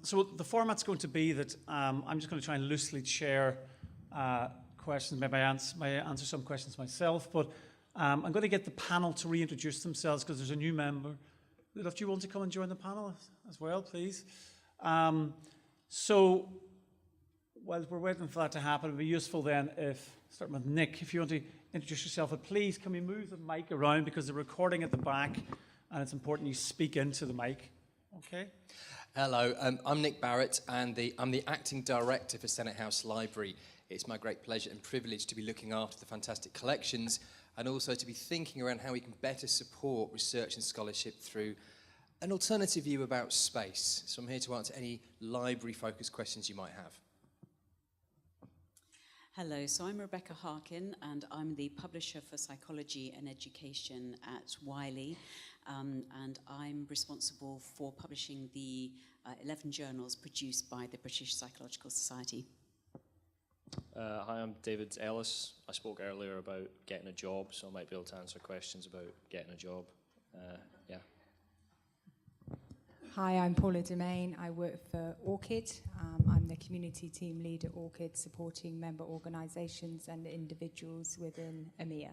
So the format's going to be that I'm just going to try and loosely chair questions. Maybe I answer some questions myself, but I'm going to get the panel to reintroduce themselves because there's a new member. Rudolph, do you want to come and join the panel as well, please? So while we're waiting for that to happen, it would be useful then if, starting with Nick, if you want to introduce yourself, but please can we move the mic around because they're recording at the back and it's important you speak into the mic. Okay? Hello, I'm Nick Barratt and I'm the Acting Director for Senate House Library. It's my great pleasure and privilege to be looking after the fantastic collections and also to be thinking around how we can better support research and scholarship through an alternative view about space. So I'm here to answer any library-focused questions you might have. Hello, so I'm Rebecca Harkin and I'm the Publisher for Psychology and Education at Wiley. And I'm responsible for publishing the 11 journals produced by the British Psychological Society. Hi, I'm David Ellis. I spoke earlier about getting a job, so I might be able to answer questions about getting a job. Yeah. Hi, I'm Paula Demain. I work for Orchid. I'm the community team lead at Orchid, supporting member organisations and individuals within EMEA.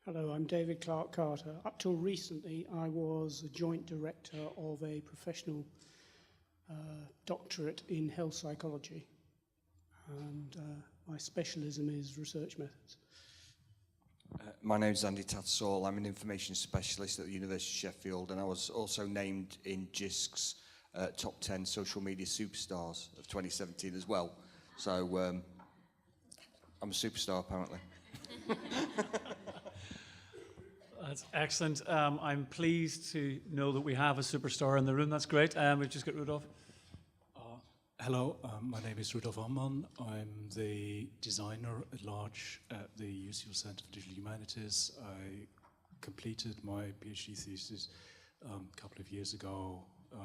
Hello, I'm David Clark Carter. Up till recently, I was a joint director of a professional doctorate in health psychology, and my specialism is research methods. My name is Andy Tattersall. I'm an information specialist at the University of Sheffield, and I was also named in JISC's top 10 social media superstars of 2017 as well. So I'm a superstar, apparently. That's excellent. I'm pleased to know that we have a superstar in the room. That's great. We've just got Rudolph. Hello, my name is Rudolph Ammann. I'm the designer at large at the UCL Centre for Digital Humanities. I completed my PhD thesis a couple of years ago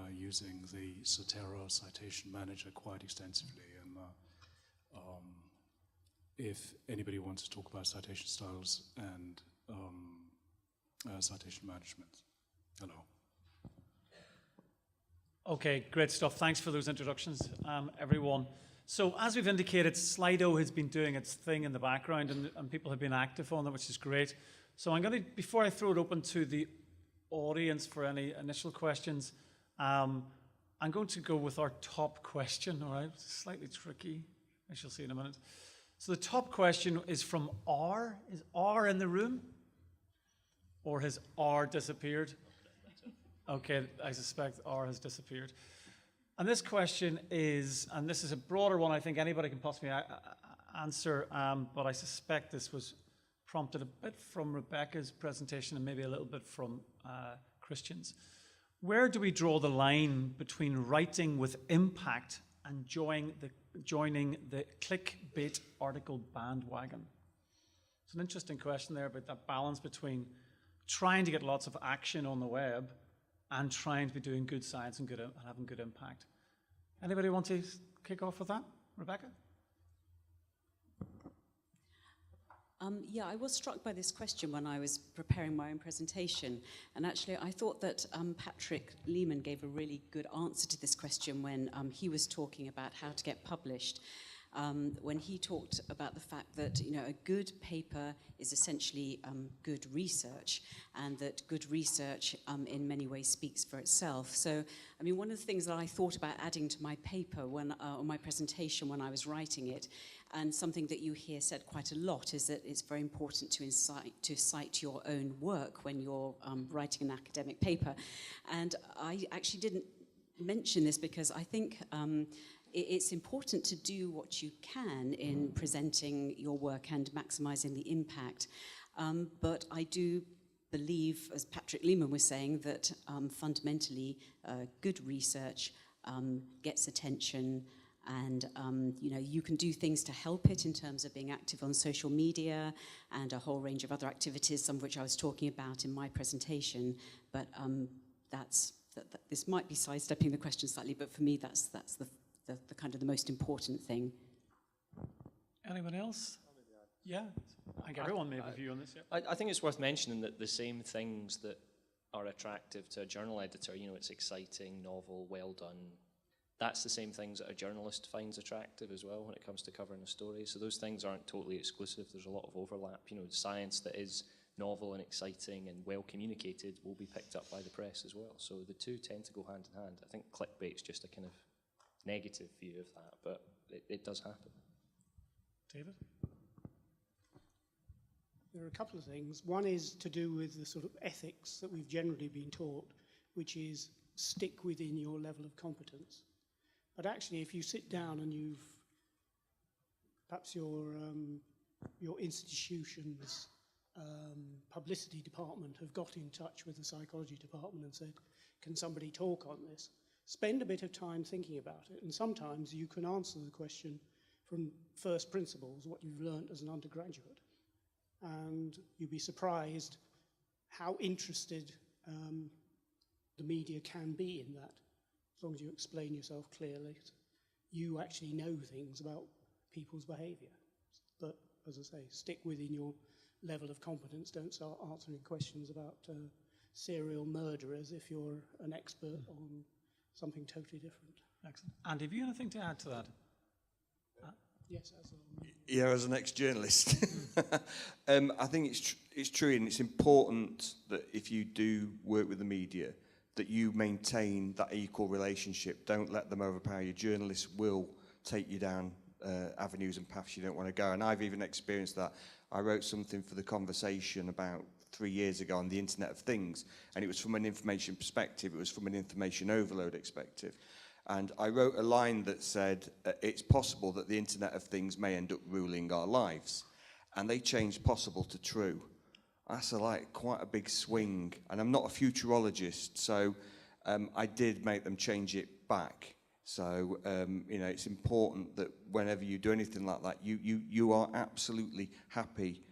using the Zotero citation manager quite extensively. And if anybody wants to talk about citation styles and citation management, hello. Okay, great stuff. Thanks for those introductions, everyone. So as we've indicated, Slido has been doing its thing in the background and people have been active on it, which is great. So I'm going to, before I throw it open to the audience for any initial questions, I'm going to go with our top question, all right? It's slightly tricky, I shall see in a minute. So the top question is from R. Is R in the room? Or has R disappeared? Okay, I suspect R has disappeared. And this question is, and this is a broader one I think anybody can possibly answer, but I suspect this was prompted a bit from Rebecca's presentation and maybe a little bit from Christian's. Where do we draw the line between writing with impact and joining the clickbait article bandwagon? It's an interesting question there about that balance between trying to get lots of action on the web and trying to be doing good science and having good impact. Anybody want to kick off with that? Rebecca? Yeah, I was struck by this question when I was preparing my own presentation. And actually, I thought that Patrick Lehman gave a really good answer to this question when he was talking about how to get published. When he talked about the fact that, you know, a good paper is essentially good research, and that good research in many ways speaks for itself. So, I mean, one of the things that I thought about adding to my paper when, or my presentation when I was writing it, and something that you hear said quite a lot, is that it's very important to cite your own work when you're writing an academic paper. And I actually didn't mention this because I think it's important to do what you can in presenting your work and maximizing the impact. But I do believe, as Patrick Lehman was saying, that fundamentally good research gets attention, and you know, you can do things to help it in terms of being active on social media and a whole range of other activities, some of which I was talking about in my presentation. But this might be sidestepping the question slightly, but for me that's the kind of the most important thing. Anyone else? Yeah, I think everyone may have a view on this. Yeah. I think it's worth mentioning that the same things that are attractive to a journal editor. You know, it's exciting, novel, well done. That's the same things that a journalist finds attractive as well when it comes to covering a story. So those things aren't totally exclusive. There's a lot of overlap. You know, science that is novel and exciting and well communicated will be picked up by the press as well. So the two tend to go hand in hand. I think clickbait's just a kind of negative view of that, but it does happen. David? There are a couple of things. One is to do with the sort of ethics that we've generally been taught, which is stick within your level of competence. But actually, if you sit down and perhaps your institution's publicity department have got in touch with the psychology department and said, can somebody talk on this? Spend a bit of time thinking about it. And sometimes you can answer the question from first principles, what you've learned as an undergraduate. And you'd be surprised how interested the media can be in that. As long as you explain yourself clearly, you actually know things about people's behaviour. But as I say, stick within your level of competence. Don't start answering questions about serial murderers if you're an expert on something totally different. Excellent. And have you anything to add to that? Yes, yeah, as an ex-journalist, I think it's true, and it's important that if you do work with the media, that you maintain that equal relationship. Don't let them overpower you. Journalists will take you down avenues and paths you don't want to go, and I've even experienced that. I wrote something for The Conversation about 3 years ago on the Internet of Things, and it was from an information perspective, it was from an information overload perspective. And I wrote a line that said, it's possible that the Internet of Things may end up ruling our lives. And they changed possible to true. That's quite a big swing. And I'm not a futurologist, so I did make them change it back. So, you know, it's important that whenever you do anything like that, you are absolutely happy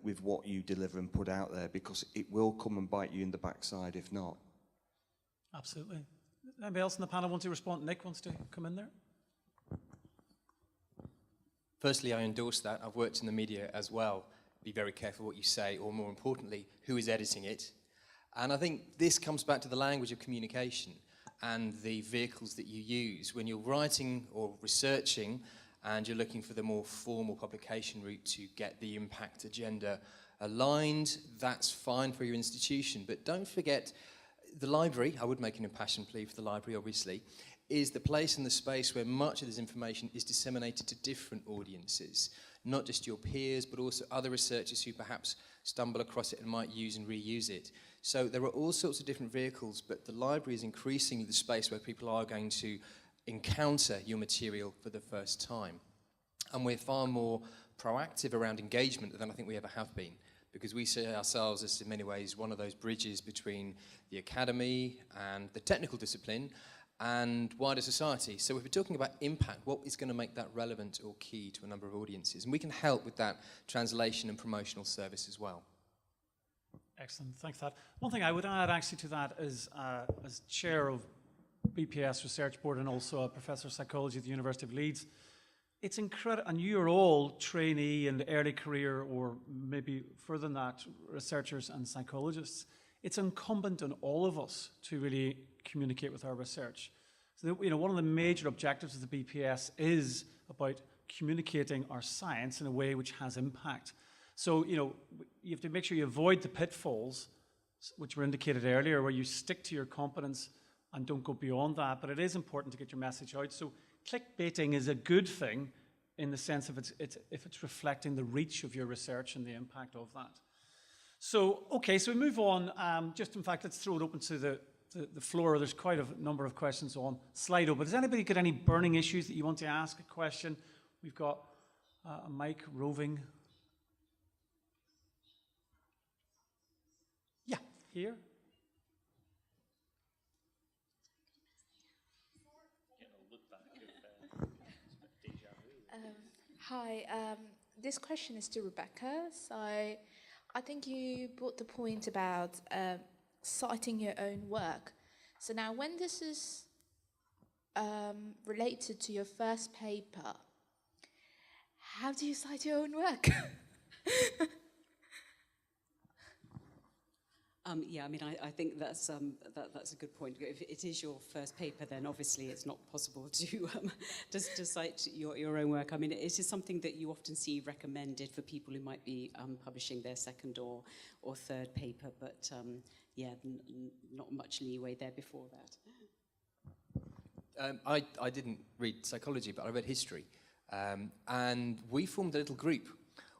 with what you deliver and put out there, because it will come and bite you in the backside if not. Absolutely. Anybody else in the panel want to respond? Nick wants to come in there? Firstly, I endorse that. I've worked in the media as well. Be very careful what you say, or more importantly, who is editing it. And I think this comes back to the language of communication and the vehicles that you use. When you're writing or researching and you're looking for the more formal publication route to get the impact agenda aligned, that's fine for your institution. But don't forget, the library, I would make an impassioned plea for the library, obviously, is the place and the space where much of this information is disseminated to different audiences, not just your peers, but also other researchers who perhaps stumble across it and might use and reuse it. So there are all sorts of different vehicles, but the library is increasingly the space where people are going to encounter your material for the first time. And we're far more proactive around engagement than I think we ever have been, because we see ourselves as, in many ways, one of those bridges between the academy and the technical discipline and wider society. So if we're talking about impact, what is going to make that relevant or key to a number of audiences? And we can help with that translation and promotional service as well. Excellent, thanks for that. One thing I would add actually to that is, as chair of BPS Research Board and also a professor of psychology at the University of Leeds, it's incredible, and you're all trainee and early career, or maybe further than that, researchers and psychologists. It's incumbent on all of us to really communicate with our research. So, you know, one of the major objectives of the BPS is about communicating our science in a way which has impact. So, you know, you have to make sure you avoid the pitfalls, which were indicated earlier, where you stick to your competence and don't go beyond that. But it is important to get your message out. So clickbaiting is a good thing in the sense of if it's reflecting the reach of your research and the impact of that. So, okay, so we move on. Just in fact, let's throw it open to the floor. There's quite a number of questions on Slido. But has anybody got any burning issues that you want to ask a question? We've got a mic roving. Yeah, here. Hi, this question is to Rebecca. So I think you brought the point about citing your own work. So now when this is related to your first paper, how do you cite your own work? Yeah, I mean, I think that's that's a good point. If it is your first paper, then obviously it's not possible to to cite your own work. I mean, it is something that you often see recommended for people who might be publishing their second or third paper, but yeah, not much leeway there before that. I didn't read psychology, but I read history. And we formed a little group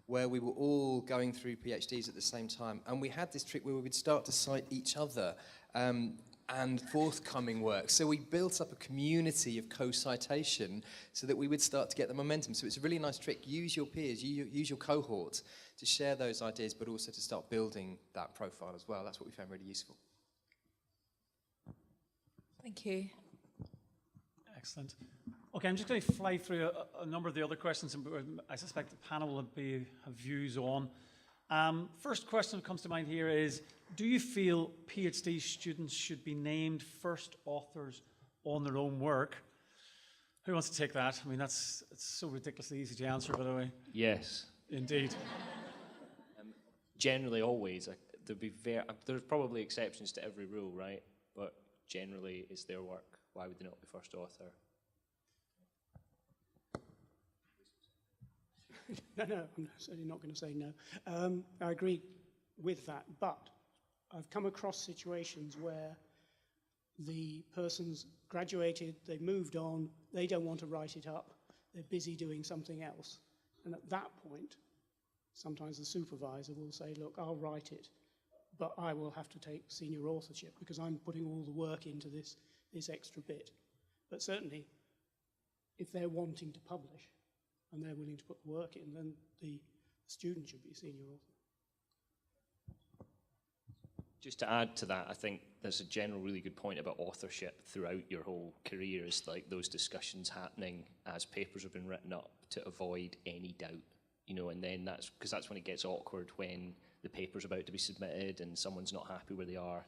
where we were all going through PhDs at the same time. And we had this trick where we would start to cite each other and forthcoming work. So we built up a community of co-citation so that we would start to get the momentum. So it's a really nice trick. Use your peers, use your cohort to share those ideas, but also to start building that profile as well. That's what we found really useful. Thank you. Excellent. Okay, I'm just going to fly through a number of the other questions, and I suspect the panel will have views on. First question that comes to mind here is, do you feel PhD students should be named first authors on their own work? Who wants to take that? I mean, it's so ridiculously easy to answer, by the way. Yes. Indeed. Generally, always. There's probably exceptions to every rule, right? But generally, it's their work. Why would they not be first author? No, I'm certainly not going to say no. I agree with that, but I've come across situations where the person's graduated, they've moved on, they don't want to write it up, they're busy doing something else. And at that point, sometimes the supervisor will say, look, I'll write it, but I will have to take senior authorship because I'm putting all the work into this extra bit. But certainly, if they're wanting to publish, and they're willing to put the work in, then the student should be a senior author. Just to add to that, I think there's a general really good point about authorship throughout your whole career, is like those discussions happening as papers have been written up to avoid any doubt, and then that's when it gets awkward when the paper's about to be submitted and someone's not happy where they are.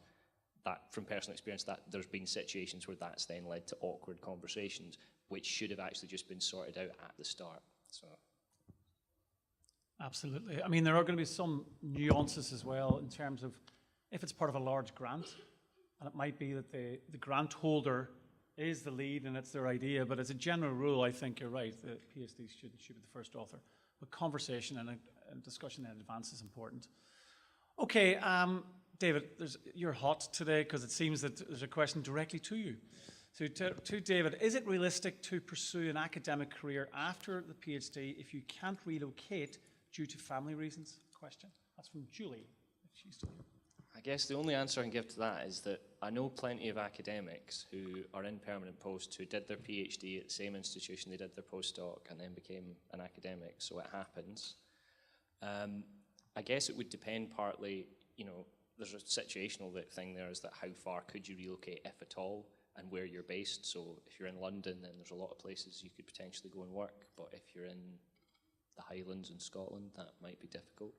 That, from personal experience, that there's been situations where that's then led to awkward conversations, which should have actually just been sorted out at the start. So, absolutely. I mean, there are going to be some nuances as well in terms of if it's part of a large grant, and it might be that the grant holder is the lead and it's their idea, but as a general rule, I think you're right, the PhD student should be the first author. But conversation and discussion in advance is important. Okay, David, you're hot today because it seems that there's a question directly to you. So to David, is it realistic to pursue an academic career after the PhD if you can't relocate due to family reasons? Question. That's from Julie, if she's still here. I guess the only answer I can give to that is that I know plenty of academics who are in permanent posts who did their PhD at the same institution they did their postdoc and then became an academic, so it happens. I guess it would depend partly, there's a situational thing there, is that how far could you relocate, if at all, and where you're based. So if you're in London, then there's a lot of places you could potentially go and work, but if you're in the Highlands in Scotland, that might be difficult.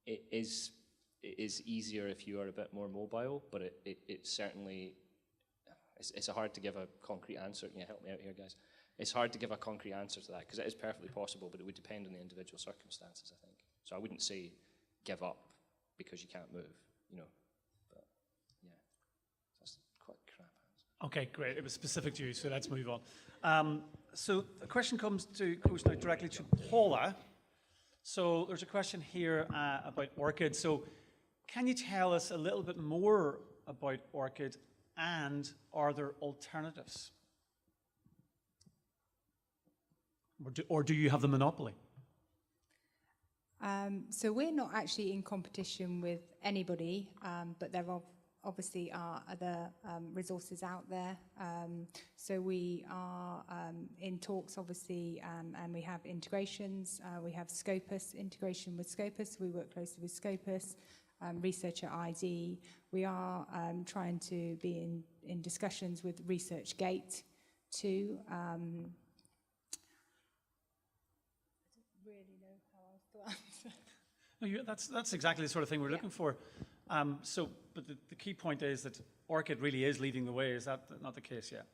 It is easier if you are a bit more mobile, but it certainly, it's hard to give a concrete answer. Yeah, help me out here, guys. It's hard to give a concrete answer to that, because it is perfectly possible, but it would depend on the individual circumstances, I think. So I wouldn't say give up because you can't move, but yeah, that's quite a crap answer. Okay, great. It was specific to you, so let's move on. So the question goes now directly to Paula. So there's a question here about Orchid. So can you tell us a little bit more about Orchid, and are there alternatives? Or do you have the monopoly? So we're not actually in competition with anybody, but there obviously are other resources out there. So we are in talks, obviously, and we have integrations. We have Scopus, integration with Scopus. We work closely with Scopus, Researcher ID. We are trying to be in discussions with ResearchGate too. No, that's exactly the sort of thing we're looking for. But the key point is that Orchid really is leading the way. Is that not the case yet?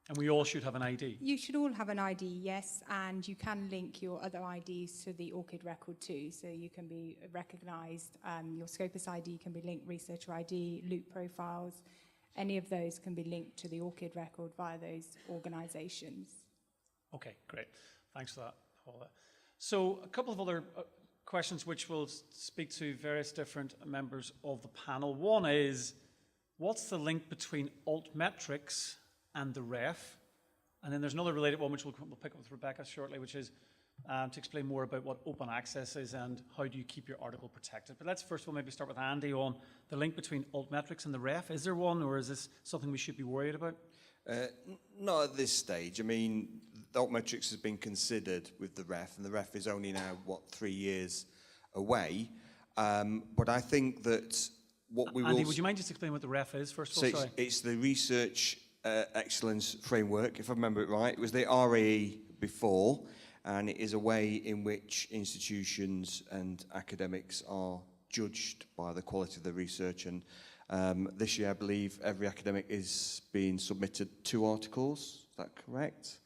And we all should have an ID. You should all have an ID, yes, and you can link your other IDs to the Orchid record too, so you can be recognised. Your Scopus ID can be linked, Researcher ID, Loop profiles, any of those can be linked to the Orchid record via those organisations. Okay, great. Thanks for that, Paula. So a couple of other questions which will speak to various different members of the panel. One is, what's the link between Altmetrics and the ref? And then there's another related one which we'll pick up with Rebecca shortly, which is to explain more about what open access is and how do you keep your article protected. But let's first of all maybe start with Andy on the link between Altmetrics and the ref. Is there one, or is this something we should be worried about? Not at this stage. I mean, Altmetrics has been considered with the ref, and the ref is only now, 3 years away. But I think that what we Andy, will... would you mind just explaining what the ref is, first of So all? Sorry. it's the Research Excellence Framework, if I remember it right. It was the RAE before, and it is a way in which institutions and academics are judged by the quality of the research. And this year, I believe, every academic is being submitted 2 articles. Is that correct?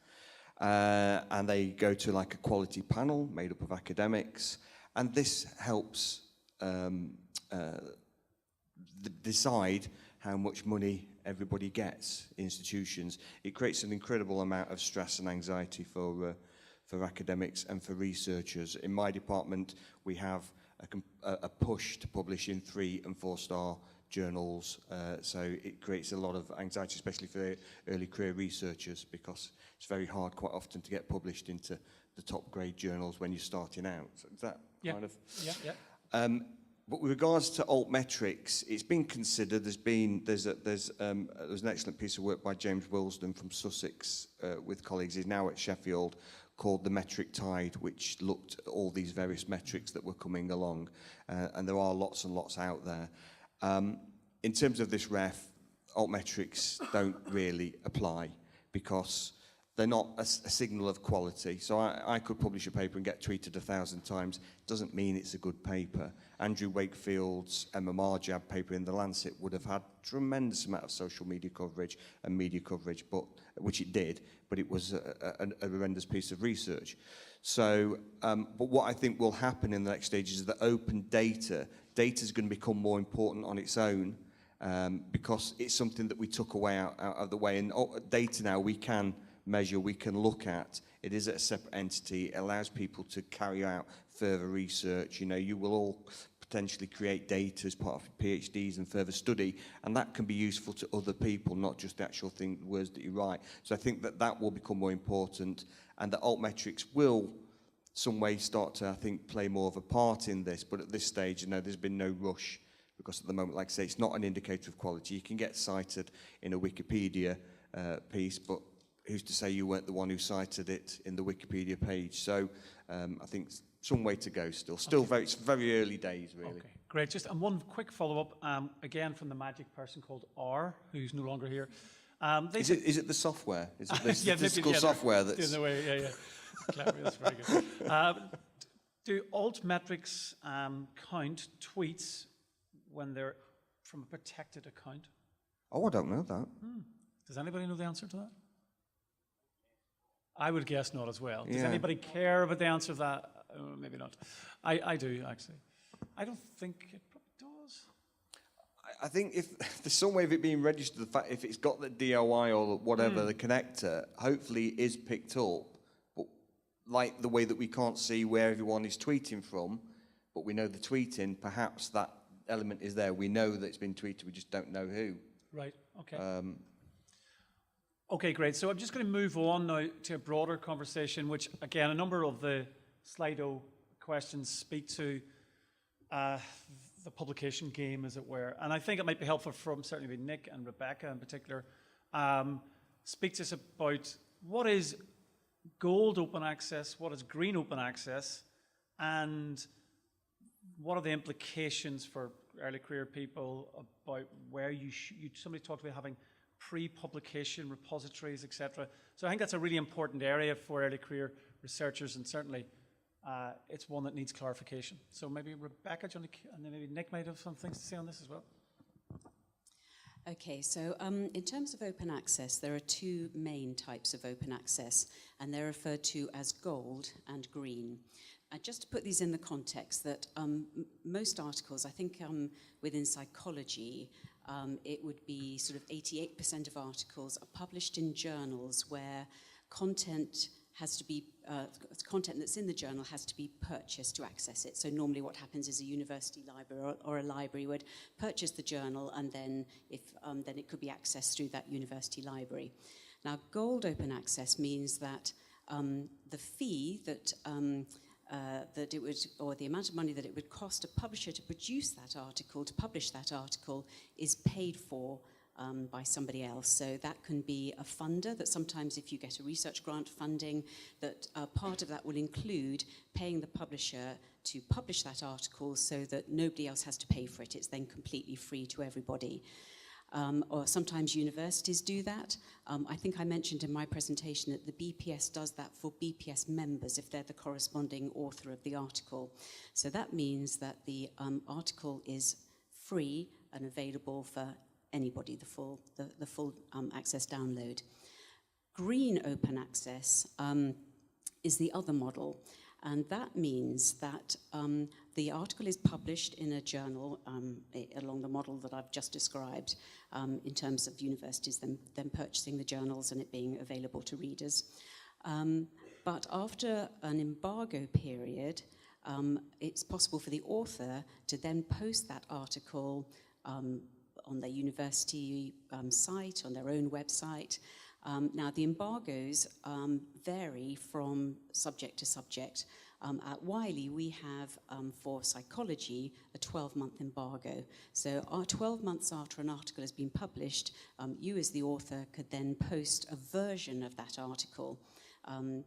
And they go to like a quality panel made up of academics. And this helps decide how much money everybody gets, institutions. It creates an incredible amount of stress and anxiety for academics and for researchers. In my department, we have a push to publish in 3- and 4-star journals, so it creates a lot of anxiety, especially for early career researchers, because it's very hard quite often to get published into the top grade journals when you're starting out. So is that kind of... Yeah. But with regards to Altmetrics, it's been considered. There's an excellent piece of work by James Wilsden from Sussex with colleagues. He's now at Sheffield, called The Metric Tide, which looked at all these various metrics that were coming along, and there are lots and lots out there. In terms of this ref, Altmetrics don't really apply because they're not a signal of quality. So I could publish a paper and get tweeted 1,000 times. Doesn't mean it's a good paper. Andrew Wakefield's MMR jab paper in The Lancet would have had tremendous amount of social media coverage and media coverage, which it did, but it was a horrendous piece of research. So, but what I think will happen in the next stage is that open data is going to become more important on its own, because it's something that we took away out of the way. And data now we can measure, we can look at. It is a separate entity. It allows people to carry out further research. You know, you will all potentially create data as part of PhDs and further study, and that can be useful to other people, not just the actual words that you write. So I think that will become more important, and that Altmetrics will some way start to, I think, play more of a part in this. But at this stage, you know, there's been no rush, because at the moment, like I say, it's not an indicator of quality. You can get cited in a Wikipedia piece, but who's to say you weren't the one who cited it in the Wikipedia page? So I think some way to go still. Okay. It's very early days, really. Okay, great. Just one quick follow-up, again from the magic person called R, who's no longer here. Is it the software? Is it the statistical software that's... In a way, yeah. Clever, that's very good. Do Altmetrics count tweets when they're from a protected account? Oh, I don't know that. Does anybody know the answer to that? I would guess not as well. Does anybody care about the answer to that? Maybe not. I do, actually. I don't think it probably does. I think if there's some way of it being registered, the fact if it's got the DOI or whatever, the connector, hopefully it is picked up. But like the way that we can't see where everyone is tweeting from, but we know the tweeting, perhaps that element is there. We know that it's been tweeted, we just don't know who. Right, okay. Okay, great. So I'm just going to move on now to a broader conversation, which, again, a number of the Slido questions speak to the publication game, as it were. And I think it might be helpful from certainly Nick and Rebecca in particular, speak to us about what is gold open access, what is green open access, and what are the implications for early career people about where somebody talked about having pre-publication repositories, etc. So I think that's a really important area for early career researchers, and certainly it's one that needs clarification. So maybe Rebecca, and then maybe Nick might have some things to say on this as well. Okay, so in terms of open access, there are two main types of open access, and they're referred to as gold and green. Just to put these in the context that most articles, I think within psychology, it would be sort of 88% of articles are published in journals where content has to be, content that's in the journal has to be purchased to access it. So normally what happens is a university library or a library would purchase the journal, and then then it could be accessed through that university library. Now, gold open access means that the fee that that it would, or the amount of money that it would cost a publisher to produce that article, to publish that article, is paid for by somebody else. So that can be a funder, that sometimes if you get a research grant funding, that part of that will include paying the publisher to publish that article so that nobody else has to pay for it. It's then completely free to everybody. Or sometimes universities do that. I think I mentioned in my presentation that the BPS does that for BPS members if they're the corresponding author of the article. So that means that the article is free and available for anybody, the full access download. Green open access is the other model, and that means that the article is published in a journal along the model that I've just described, in terms of universities then purchasing the journals and it being available to readers. But after an embargo period, it's possible for the author to then post that article on their university site, on their own website. Now, the embargoes vary from subject to subject. At Wiley, we have, for psychology, a 12-month embargo. So 12 months after an article has been published, you as the author could then post a version of that article on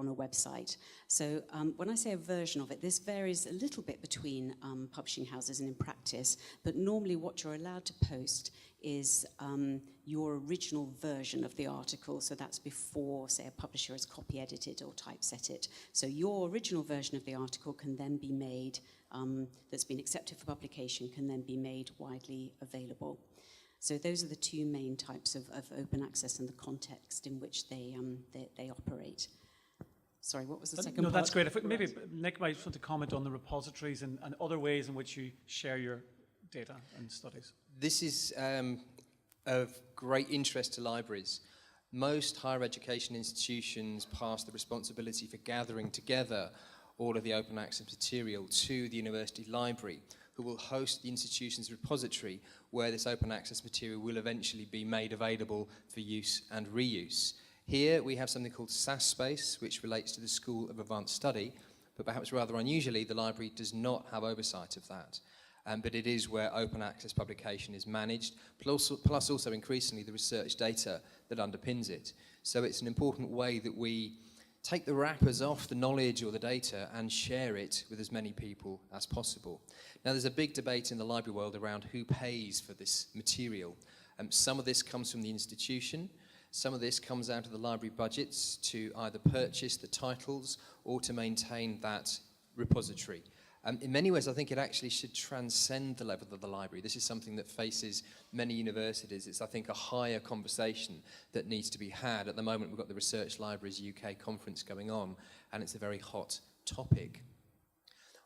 a website. So when I say a version of it, this varies a little bit between publishing houses and in practice, but normally what you're allowed to post is your original version of the article. So that's before, say, a publisher has copy edited or typeset it. So your original version of the article can then be made, that's been accepted for publication, can then be made widely available. So those are the two main types of open access and the context in which they operate. Sorry, what was the second part? No, that's great. If maybe Nick might want to comment on the repositories and other ways in which you share your data and studies. This is of great interest to libraries. Most higher education institutions pass the responsibility for gathering together all of the open access material to the university library, who will host the institution's repository where this open access material will eventually be made available for use and reuse. Here we have something called SAS Space, which relates to the School of Advanced Study, but perhaps rather unusually, the library does not have oversight of that. But it is where open access publication is managed, plus also increasingly the research data that underpins it. So it's an important way that we take the wrappers off the knowledge or the data and share it with as many people as possible. Now, there's a big debate in the library world around who pays for this material. Some of this comes from the institution, some of this comes out of the library budgets to either purchase the titles or to maintain that repository. In many ways, I think it actually should transcend the level of the library. This is something that faces many universities. It's, I think, a higher conversation that needs to be had. At the moment, we've got the Research Libraries UK conference going on, and it's a very hot topic.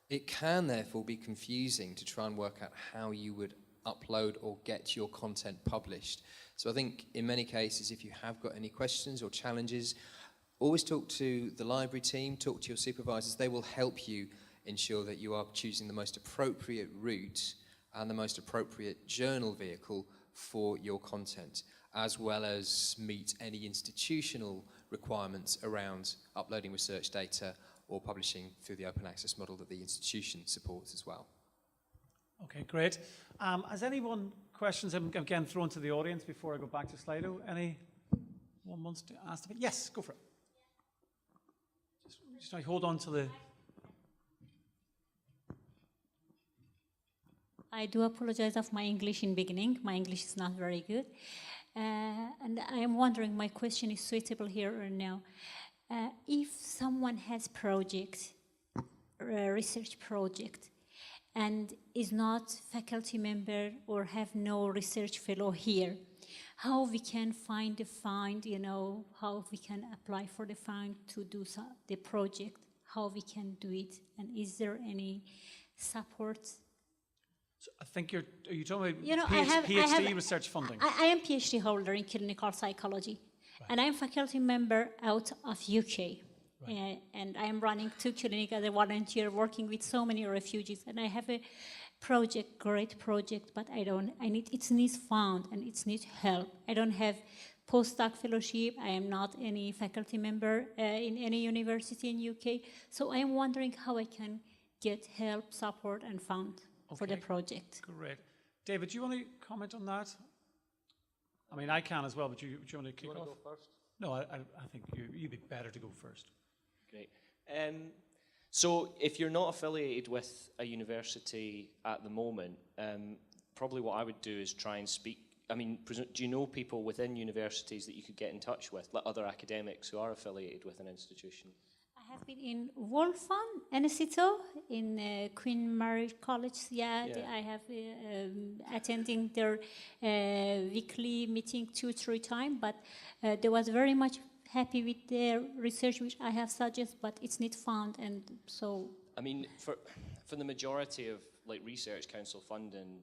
It can, therefore, be confusing to try and work out how you would upload or get your content published. So I think, in many cases, if you have got any questions or challenges, always talk to the library team, talk to your supervisors. They will help you ensure that you are choosing the most appropriate route and the most appropriate journal vehicle for your content, as well as meet any institutional requirements around uploading research data or publishing through the open access model that the institution supports as well. Okay, great. Has anyone questions again thrown to the audience before I go back to Slido? Anyone wants to ask? Yes, go for it. Just hold on to the... I do apologize of my English in beginning. My English is not very good. And I am wondering, my question is suitable here or now. If someone has project, a research project, and is not faculty member or have no research fellow here, how we can find the fund, how we can apply for the fund to do the project, how we can do it, and is there any support? So I think are you talking about PhD research funding? I am PhD holder in clinical psychology, and I am faculty member out of UK. And I am running 2 clinics as a volunteer, working with so many refugees. And I have a project, great project, but it needs fund and it needs help. I don't have postdoc fellowship. I am not any faculty member in any university in UK. So I am wondering how I can get help, support, and fund for the project. Great. David, do you want to comment on that? I mean, I can as well, but do you want to kick off? Go first? No, I think you'd be better to go first. Great. So if you're not affiliated with a university at the moment, probably what I would do is try and speak. I mean, do you know people within universities that you could get in touch with, like other academics who are affiliated with an institution? I have been in Wolfson, NSITO, in Queen Mary College. I have attending their weekly meeting 2-3 times, but they was very much happy with their research, which I have suggested, but it's not found, and so. I mean, for the majority of like research council funding,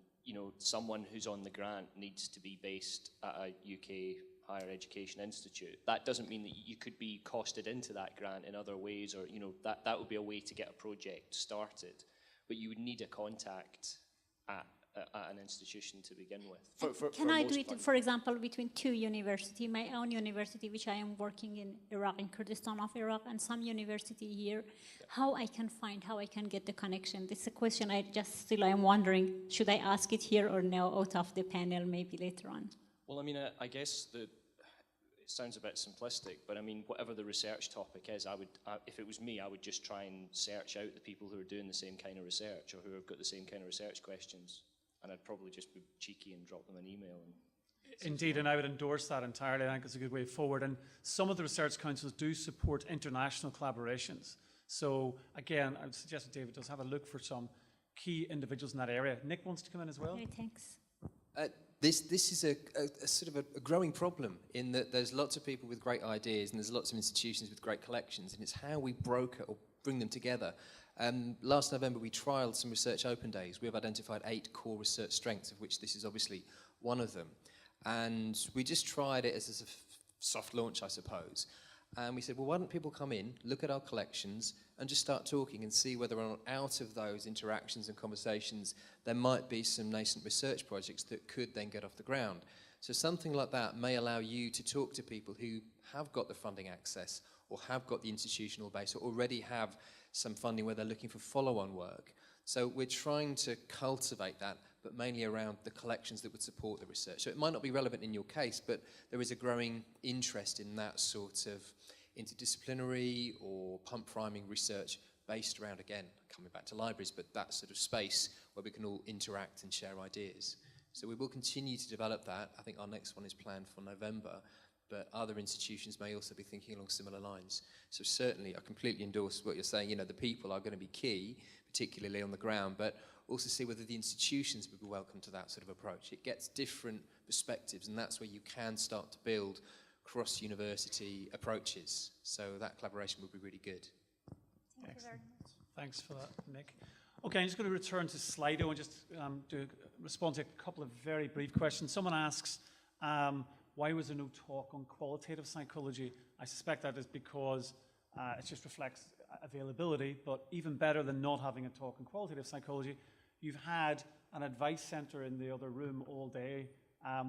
someone who's on the grant needs to be based at a UK higher education institute. That doesn't mean that you could be costed into that grant in other ways, or that would be a way to get a project started, but you would need a contact at an institution to begin with. Can I do it, for example, between 2 universities, my own university, which I am working in Iraq, in Kurdistan of Iraq, and some university here, how I can get the connection? This is a question I am wondering, should I ask it here or no, out of the panel, maybe later on? Well, I mean, I guess it sounds a bit simplistic, but I mean, whatever the research topic is, if it was me, I would just try and search out the people who are doing the same kind of research or who have got the same kind of research questions. And I'd probably just be cheeky and drop them an email. Indeed, and I would endorse that entirely. I think it's a good way forward. And some of the research councils do support international collaborations. So again, I would suggest that David does have a look for some key individuals in that area. Nick wants to come in as well. Okay, thanks. This is a sort of a growing problem in that there's lots of people with great ideas and there's lots of institutions with great collections, and it's how we broker or bring them together. Last November, we trialled some research open days. We have identified 8 core research strengths, of which this is obviously one of them. And we just tried it as a soft launch, I suppose. And we said, well, why don't people come in, look at our collections, and just start talking and see whether or not out of those interactions and conversations, there might be some nascent research projects that could then get off the ground. So something like that may allow you to talk to people who have got the funding access or have got the institutional base or already have some funding where they're looking for follow-on work. So we're trying to cultivate that, but mainly around the collections that would support the research. So it might not be relevant in your case, but there is a growing interest in that sort of interdisciplinary or pump priming research based around, again, coming back to libraries, but that sort of space where we can all interact and share ideas. So we will continue to develop that. I think our next one is planned for November, but other institutions may also be thinking along similar lines. So certainly, I completely endorse what you're saying. The people are going to be key, particularly on the ground, but also see whether the institutions would be welcome to that sort of approach. It gets different perspectives, and that's where you can start to build cross-university approaches. So that collaboration would be really good. Thank you very much. Thanks for that, Nick. Okay, I'm just going to return to Slido and just respond to a couple of very brief questions. Someone asks, why was there no talk on qualitative psychology? I suspect that is because it just reflects availability, but even better than not having a talk on qualitative psychology, you've had an advice centre in the other room all day.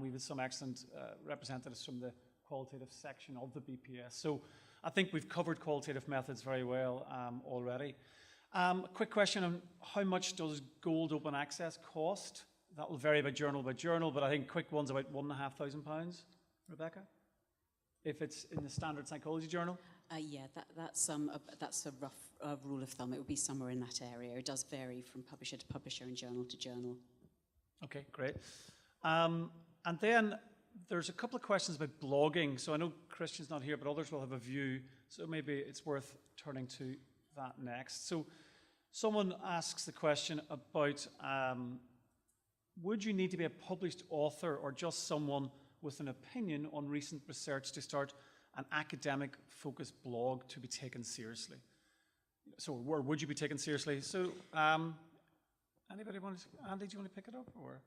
We've had some excellent representatives from the qualitative section of the BPS. So I think we've covered qualitative methods very well already. A quick question on how much does gold open access cost? That will vary by journal, but I think quick one's about £1,500, Rebecca? If it's in the standard psychology journal? That's a rough rule of thumb. It would be somewhere in that area. It does vary from publisher to publisher and journal to journal. Okay, great. And then there's a couple of questions about blogging. So I know Christian's not here, but others will have a view. So maybe it's worth turning to that next. So Someone asks the question about would you need to be a published author or just someone with an opinion on recent research to start an academic-focused blog to be taken seriously? So, where would you be taken seriously? So, anybody want to, Andy, do you want to pick it up, or?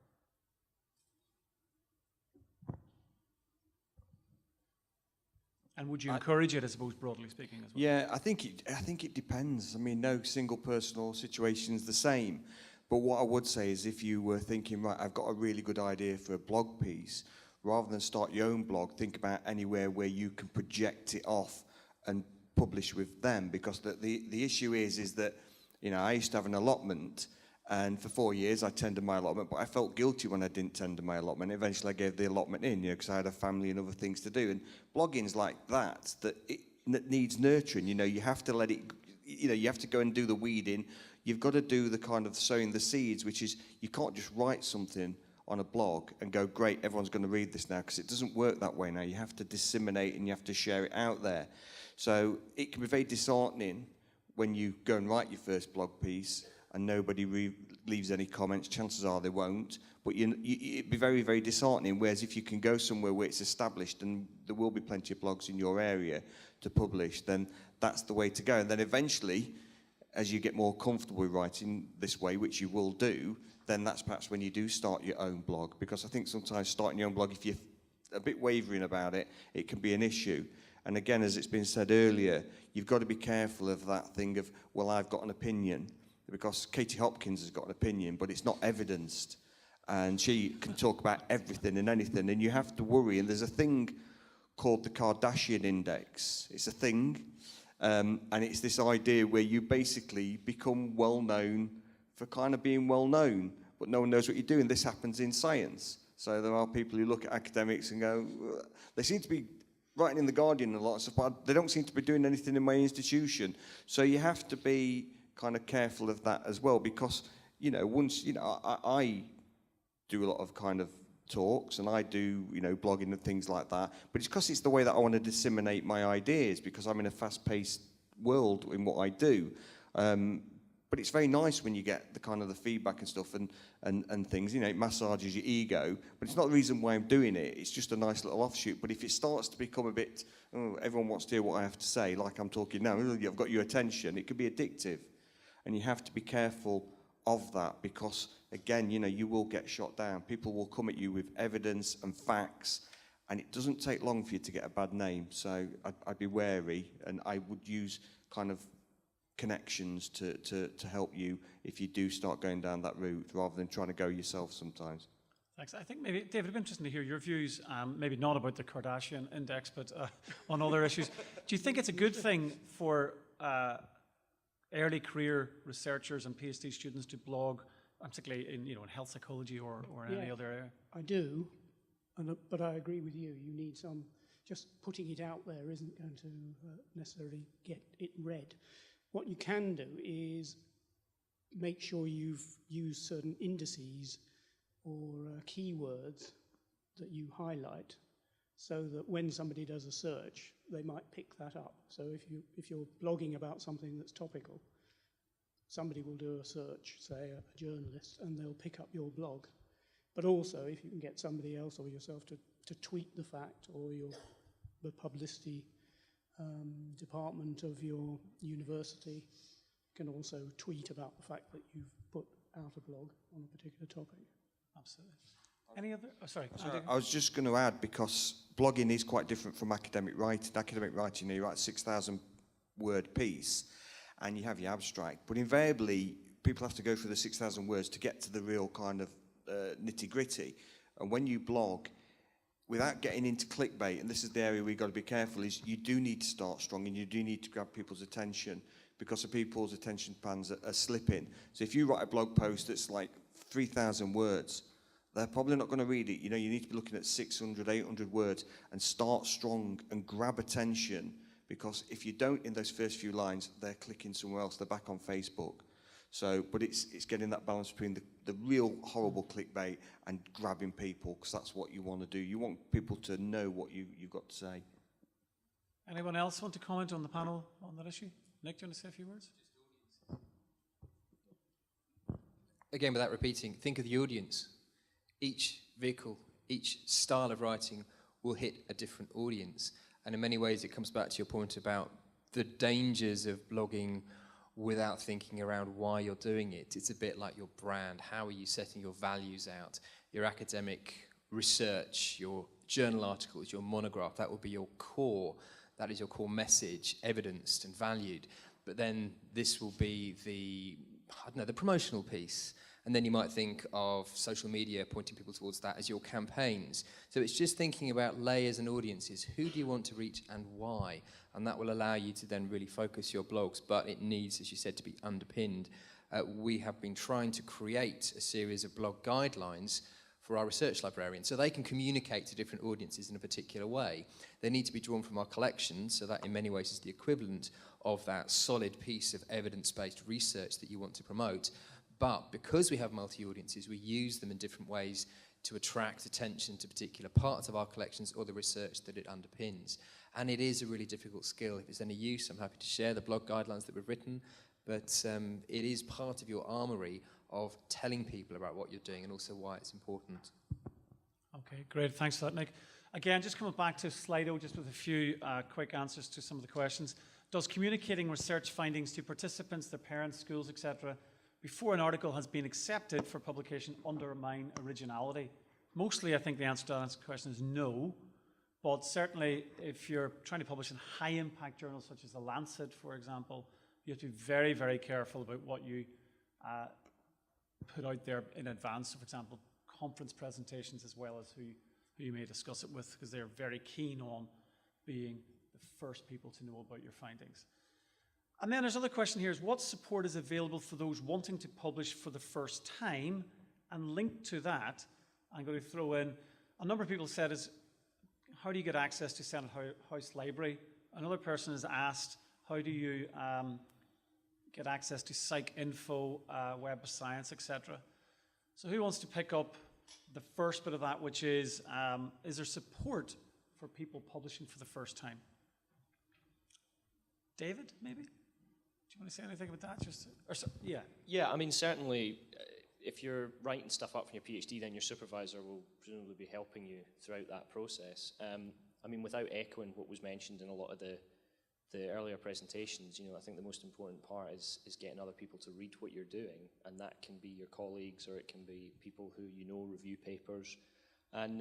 And would you encourage it, I suppose, broadly speaking, as well? Yeah, I think it depends. I mean, no single personal situation is the same. But what I would say is, if you were thinking, right, I've got a really good idea for a blog piece, rather than start your own blog, think about anywhere where you can project it off and publish with them. Because the issue is that, you know, I used to have an allotment, and for 4 years I tendered my allotment, but I felt guilty when I didn't tender my allotment. Eventually I gave the allotment in, you know, because I had a family and other things to do. And blogging's like that it needs nurturing. You know, you have to let it, you know, you have to go and do the weeding. You've got to do the kind of sowing the seeds, which is, you can't just write something on a blog and go, great, everyone's going to read this now, because it doesn't work that way now. You have to disseminate and you have to share it out there. So it can be very disheartening when you go and write your first blog piece and nobody leaves any comments. Chances are they won't, but it'd be very, very disheartening. Whereas if you can go somewhere where it's established and there will be plenty of blogs in your area to publish, then that's the way to go. And then eventually, as you get more comfortable with writing this way, which you will do, then that's perhaps when you do start your own blog. Because I think sometimes starting your own blog, if you're a bit wavering about it, it can be an issue. And again, as it's been said earlier, you've got to be careful of that thing of, well, I've got an opinion. Because Katie Hopkins has got an opinion, but it's not evidenced. And she can talk about everything and anything, and you have to worry. And there's a thing called the Kardashian Index. It's a thing, and it's this idea where you basically become well-known for kind of being well-known, but no one knows what you're doing. This happens in science. So there are people who look at academics and go, they seem to be writing in The Guardian and a lot of stuff, but they don't seem to be doing anything in my institution. So you have to be kind of careful of that as well, because, you know, once, you know, I do a lot of kind of talks and I do, you know, blogging and things like that, but it's because it's the way that I want to disseminate my ideas, because I'm in a fast-paced world in what I do. But it's very nice when you get the kind of the feedback and stuff and things, you know, it massages your ego, but it's not the reason why I'm doing it. It's just a nice little offshoot. But if it starts to become a bit, oh, everyone wants to hear what I have to say, like I'm talking now, I've got your attention, it could be addictive. And you have to be careful of that, because, again, you know, you will get shot down. People will come at you with evidence and facts, and it doesn't take long for you to get a bad name. So I'd be wary, and I would use kind of connections to help you if you do start going down that route, rather than trying to go yourself sometimes. Thanks. I think maybe, David, it'd be interesting to hear your views, maybe not about the Kardashian Index, but on other issues. Do you think it's a good thing for early career researchers and PhD students to blog, particularly in, you know, in health psychology or any other area? I do, but I agree with you. You need some, just putting it out there isn't going to necessarily get it read. What you can do is make sure you've used certain indices or keywords that you highlight, so that when somebody does a search, they might pick that up. So if you're blogging about something that's topical, somebody will do a search, say a journalist, and they'll pick up your blog. But also, if you can get somebody else or yourself to tweet the fact, or the publicity department of your university can also tweet about the fact that you've put out a blog on a particular topic. Absolutely. Any other? Oh, sorry. I was just going to add, because blogging is quite different from academic writing. Academic writing, you write a 6,000 word piece and you have your abstract, but invariably people have to go through the 6,000 words to get to the real kind of nitty gritty. And when you blog, without getting into clickbait, and this is the area we've got to be careful, is you do need to start strong and you do need to grab people's attention, because of people's attention spans are slipping. So if you write a blog post that's like 3,000 words, they're probably not going to read it. You know, you need to be looking at 600, 800 words and start strong and grab attention, because if you don't in those first few lines, they're clicking somewhere else, they're back on Facebook. So, but it's getting that balance between the real horrible clickbait and grabbing people, because that's what you want to do. You want people to know what you've got to say. Anyone else want to comment on the panel on that issue? Nick, do you want to say a few words? again, without repeating, think of the audience. Each vehicle, each style of writing will hit a different audience. And in many ways, it comes back to your point about the dangers of blogging without thinking around why you're doing it. It's a bit like your brand. How are you setting your values out? Your academic research, your journal articles, your monograph, that will be your core. That is your core message, evidenced and valued. But then this will be the promotional piece. And then you might think of social media pointing people towards that as your campaigns. So it's just thinking about layers and audiences. Who do you want to reach and why? And that will allow you to then really focus your blogs. But it needs, as you said, to be underpinned. We have been trying to create a series of blog guidelines for our research librarians, so they can communicate to different audiences in a particular way. They need to be drawn from our collection, so that in many ways is the equivalent of that solid piece of evidence-based research that you want to promote. But because we have multi-audiences, we use them in different ways to attract attention to particular parts of our collections or the research that it underpins. And it is a really difficult skill. If it's any use, I'm happy to share the blog guidelines that we've written, but it is part of your armoury of telling people about what you're doing and also why it's important. Okay, great. Thanks for that, Nick. Again, just coming back to Slido, just with a few quick answers to some of the questions. Does communicating research findings to participants, their parents, schools, etc., before an article has been accepted for publication undermine originality? Mostly, I think the answer to that question is no. But certainly, if you're trying to publish in high-impact journals such as The Lancet, for example, you have to be very, very careful about what you put out there in advance. So, for example, conference presentations as well as who you may discuss it with, because they're very keen on being the first people to know about your findings. And then there's another question here is what support is available for those wanting to publish for the first time? And linked to that, I'm going to throw in, a number of people said is, how do you get access to Senate House Library? Another person has asked, how do you get access to PsycInfo, Web of Science, etc.? So who wants to pick up the first bit of that, which is there support for people publishing for the first time? David, maybe? Do you want to say anything about that? Yeah, I mean, certainly, if you're writing stuff up from your PhD, then your supervisor will presumably be helping you throughout that process. I mean, without echoing what was mentioned in a lot of the earlier presentations, I think the most important part is getting other people to read what you're doing, and that can be your colleagues or it can be people who review papers. And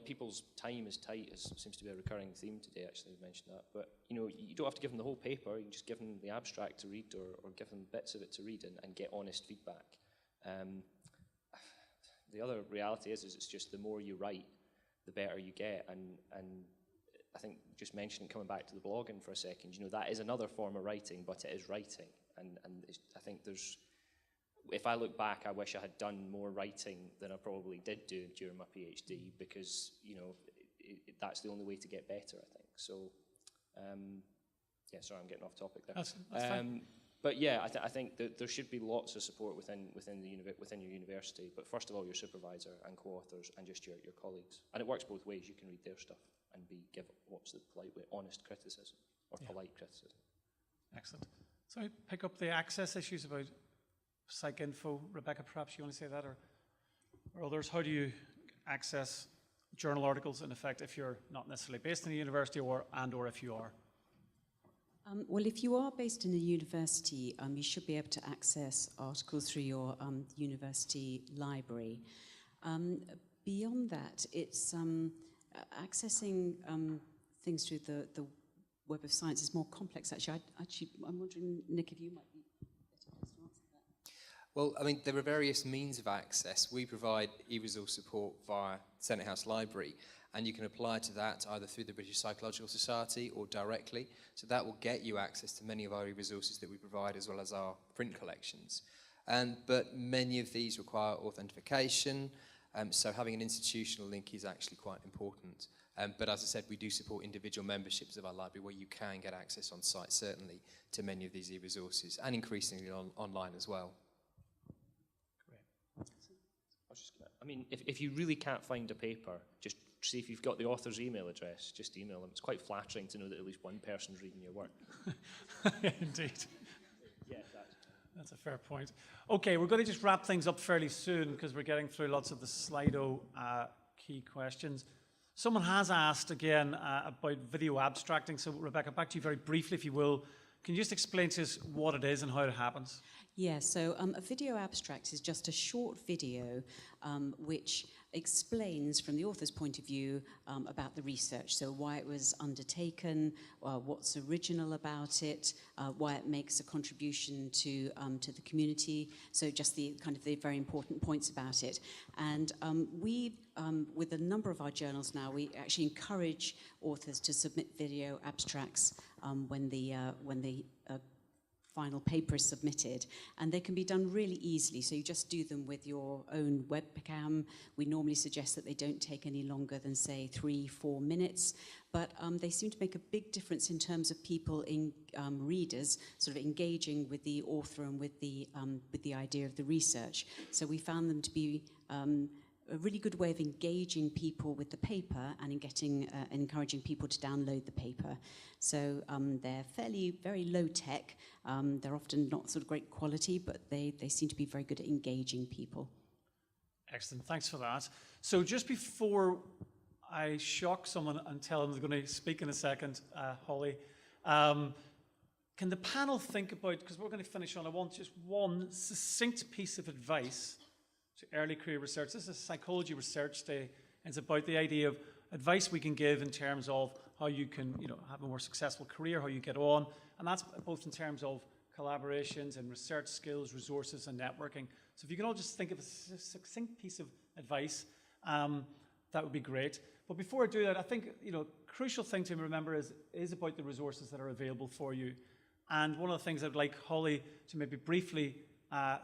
people's time is tight, seems to be a recurring theme today, actually, I mentioned that. But, you don't have to give them the whole paper, you can just give them the abstract to read or give them bits of it to read and get honest feedback. The other reality is it's just the more you write, the better you get. And I think just mentioning, coming back to the blogging for a second, that is another form of writing, but it is writing. And I think if I look back, I wish I had done more writing than I probably did do during my PhD, because, that's the only way to get better, I think. So, sorry, I'm getting off topic there. That's fine. But yeah, I think that there should be lots of support within your university. But first of all, your supervisor and co-authors and just your colleagues. And it works both ways. You can read their stuff and give what's the polite way, honest criticism or polite criticism. Excellent. So I pick up the access issues about PsycInfo. Rebecca, perhaps you want to say that, or others? How do you access journal articles, in effect, if you're not necessarily based in a university or if you are? Well, if you are based in a university, you should be able to access articles through your university library. Beyond that, it's accessing things through the Web of Science is more complex, actually. I'm wondering, Nick, if you might be better placed to answer that. Well, I mean, there are various means of access. We provide e-resource support via Senate House Library, and you can apply to that either through the British Psychological Society or directly. So that will get you access to many of our e-resources that we provide, as well as our print collections. But many of these require authentication, so having an institutional link is actually quite important. But as I said, we do support individual memberships of our library where you can get access on site, certainly, to many of these e-resources, and increasingly online as well. I mean, if you really can't find a paper, just see if you've got the author's email address. Just email them. It's quite flattering to know that at least one person's reading your work. Indeed. Yeah, That's a fair point. Okay, we're going to just wrap things up fairly soon because we're getting through lots of the Slido key questions. Someone has asked again about video abstracting. So Rebecca, back to you very briefly, if you will. Can you just explain to us what it is and how it happens? Yeah, so a video abstract is just a short video which explains from the author's point of view about the research. So why it was undertaken, what's original about it, why it makes a contribution to the community. So just the kind of the very important points about it. And we, with a number of our journals now, we actually encourage authors to submit video abstracts when the final paper is submitted, and they can be done really easily. So you just do them with your own webcam. We normally suggest that they don't take any longer than, say, 3-4 minutes, but they seem to make a big difference in terms of people, readers, sort of engaging with the author and with the idea of the research. So we found them to be a really good way of engaging people with the paper and in encouraging people to download the paper. So they're very low tech. They're often not sort of great quality, but they seem to be very good at engaging people. Excellent, thanks for that. So just before I shock someone and tell them they're going to speak in a second, Holly, can the panel think about, because we're going to finish on, I want just one succinct piece of advice to early career research. This is a psychology research day, and it's about the idea of advice we can give in terms of how you can, have a more successful career, how you get on, and that's both in terms of collaborations and research skills, resources, and networking. So if you can all just think of a succinct piece of advice, that would be great. But before I do that, I think, crucial thing to remember is about the resources that are available for you. And one of the things I'd like Holly to maybe briefly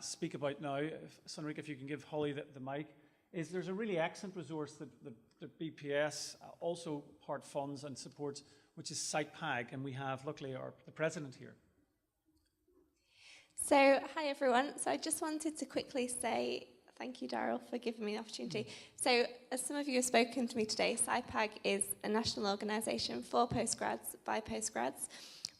speak about now, Sonrika, if you can give Holly the mic, is there's a really excellent resource that the BPS also part funds and supports, which is SitePag, and we have, luckily, the president here. So, hi everyone. So I just wanted to quickly say thank you, Daryl, for giving me the opportunity. So, as some of you have spoken to me today, SciPag is a national organisation for postgrads, by postgrads.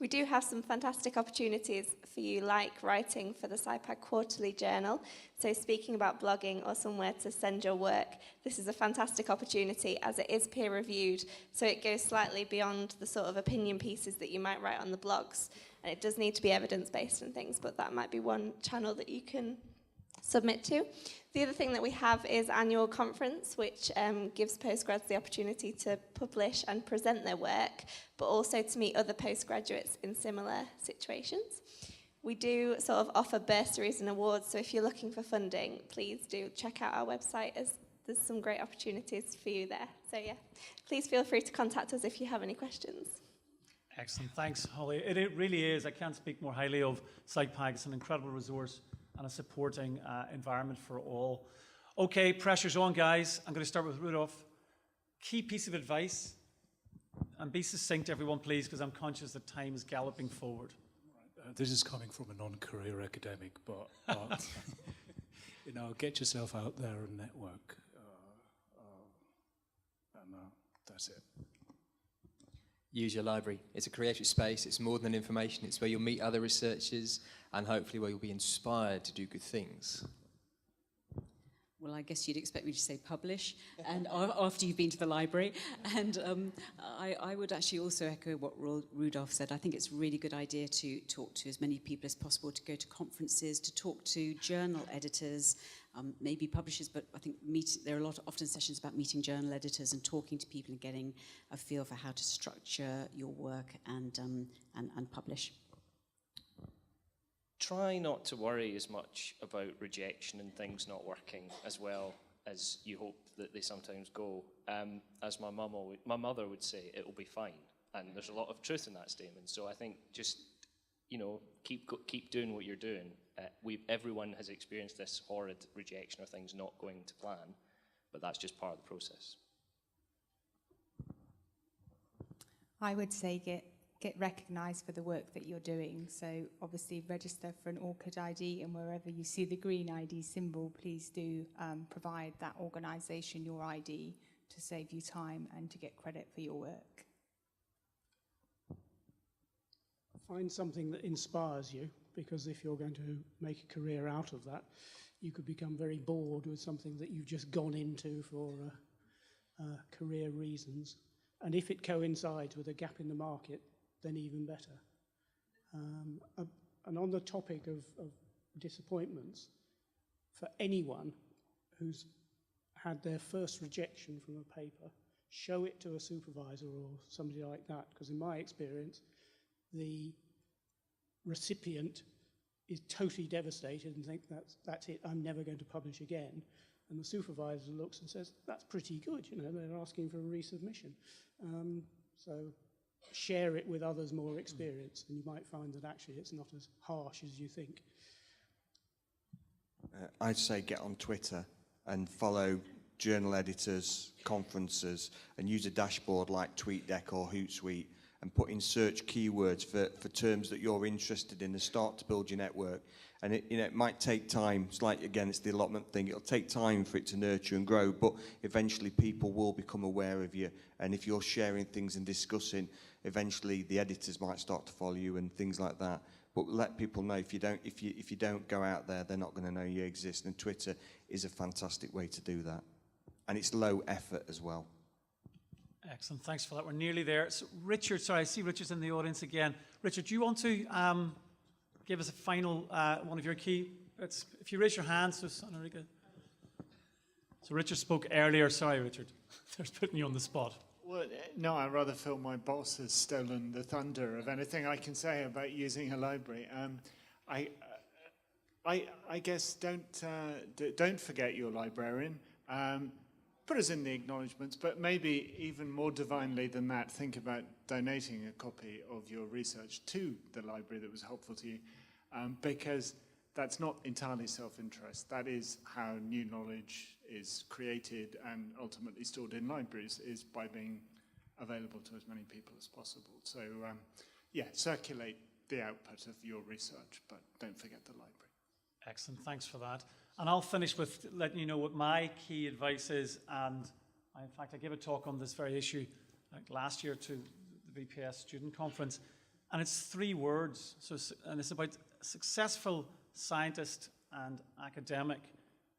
We do have some fantastic opportunities for you, like writing for the SciPag Quarterly Journal. So speaking about blogging or somewhere to send your work, this is a fantastic opportunity as it is peer-reviewed. So it goes slightly beyond the sort of opinion pieces that you might write on the blogs. And it does need to be evidence-based and things, but that might be one channel that you can submit to. The other thing that we have is annual conference, which gives postgrads the opportunity to publish and present their work, but also to meet other postgraduates in similar situations. We do sort of offer bursaries and awards, so if you're looking for funding, please do check out our website, as there's some great opportunities for you there. So yeah, please feel free to contact us if you have any questions. Excellent, thanks, Holly. It really is. I can't speak more highly of SciPag. It's an incredible resource and a supporting environment for all. Okay, pressure's on, guys. I'm going to start with Rudolph. Key piece of advice, and be succinct, everyone, please, because I'm conscious that time is galloping forward. This is coming from a non-career academic, but get yourself out there and network, and that's it. Use your library. It's a creative space. It's more than information. It's where you'll meet other researchers and hopefully where you'll be inspired to do good things. Well, I guess you'd expect me to say publish, and after you've been to the library. And I would actually also echo what Rudolph said. I think it's a really good idea to talk to as many people as possible, to go to conferences, to talk to journal editors, maybe publishers, but I think there are often sessions about meeting journal editors and talking to people and getting a feel for how to structure your work and publish. Try not to worry as much about rejection and things not working as well as you hope that they sometimes go. As my mother would say, it will be fine. And there's a lot of truth in that statement. So I think just, keep doing what you're doing. Everyone has experienced this horrid rejection or things not going to plan, but that's just part of the process. I would say get recognised for the work that you're doing. So obviously register for an Orchid ID, and wherever you see the green ID symbol, please do provide that organisation your ID to save you time and to get credit for your work. Find something that inspires you because if you're going to make a career out of that, you could become very bored with something that you've just gone into for career reasons. And if it coincides with a gap in the market, then even better. And on the topic of disappointments, for anyone who's had their first rejection from a paper, show it to a supervisor or somebody like that, because in my experience, the recipient is totally devastated and think that's it, I'm never going to publish again. And the supervisor looks and says, that's pretty good, you know, they're asking for a resubmission. So share it with others more experienced, and you might find that actually it's not as harsh as you think. I'd say get on Twitter and follow journal editors, conferences, and use a dashboard like TweetDeck or Hootsuite and put in search keywords for terms that you're interested in and start to build your network. And it might take time. It's like, again, it's the allotment thing. It'll take time for it to nurture and grow, but eventually people will become aware of you. And if you're sharing things and discussing, eventually the editors might start to follow you and things like that. But let people know, if you don't go out there, they're not going to know you exist. And Twitter is a fantastic way to do that. And it's low effort as well. Excellent, thanks for that. We're nearly there. So Richard, sorry, I see Richard's in the audience again. Richard, do you want to give us a final, one of your key bits? If you raise your hand, so Enrique. So Richard spoke earlier. Sorry, Richard. There's putting you on the spot. Well, no, I rather feel my boss has stolen the thunder of anything I can say about using a library. I guess don't forget your librarian. Put us in the acknowledgements, but maybe even more divinely than that, think about donating a copy of your research to the library that was helpful to you, because that's not entirely self-interest. That is how new knowledge is created and ultimately stored in libraries, is by being available to as many people as possible. So, yeah, circulate the output of your research, but don't forget the library. Excellent, thanks for that. And I'll finish with letting you know what my key advice is. And in fact, I gave a talk on this very issue last year to the BPS student conference. And it's 3 words. And it's about a successful scientist and academic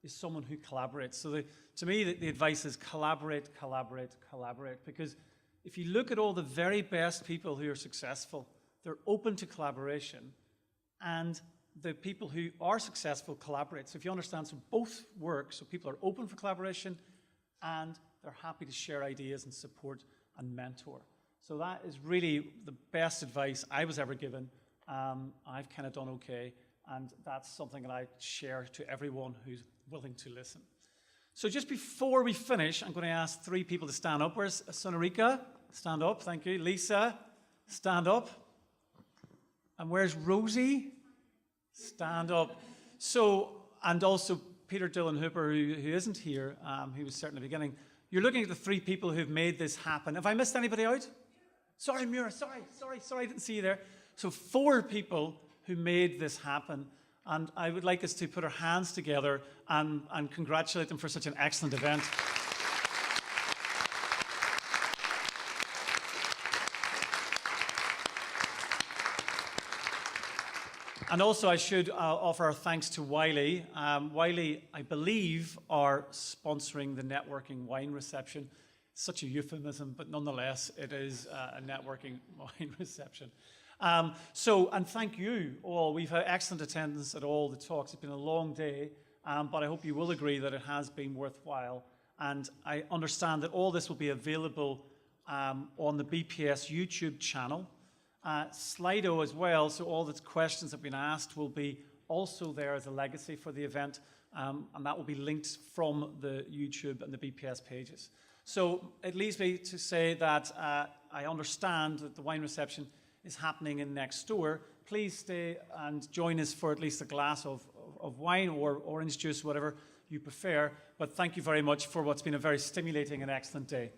is someone who collaborates. So to me, the advice is collaborate, collaborate, collaborate. Because if you look at all the very best people who are successful, they're open to collaboration. And the people who are successful collaborate. So if you understand, so both work. So people are open for collaboration and they're happy to share ideas and support and mentor. So that is really the best advice I was ever given. I've kind of done okay. And that's something that I share to everyone who's willing to listen. So just before we finish, I'm going to ask 3 people to stand up. Where's Sonarika? Stand up, thank you. Lisa, stand up. And where's Rosie? Stand up. So, and also Peter Dillon Hooper, who isn't here, who was certainly beginning. You're looking at the 3 people who've made this happen. Have I missed anybody out? Sorry, Mira, sorry, I didn't see you there. So 4 people who made this happen. And I would like us to put our hands together and congratulate them for such an excellent event. And also I should offer our thanks to Wiley. Wiley, I believe, are sponsoring the networking wine reception. Such a euphemism, but nonetheless, it is a networking wine reception. And thank you all. We've had excellent attendance at all the talks. It's been a long day, but I hope you will agree that it has been worthwhile. And I understand that all this will be available on the BPS YouTube channel. Slido as well, so all the questions that have been asked will be also there as a legacy for the event, and that will be linked from the YouTube and the BPS pages. So it leaves me to say that I understand that the wine reception is happening in next door. Please stay and join us for at least a glass of wine or orange juice, whatever you prefer. But thank you very much for what's been a very stimulating and excellent day.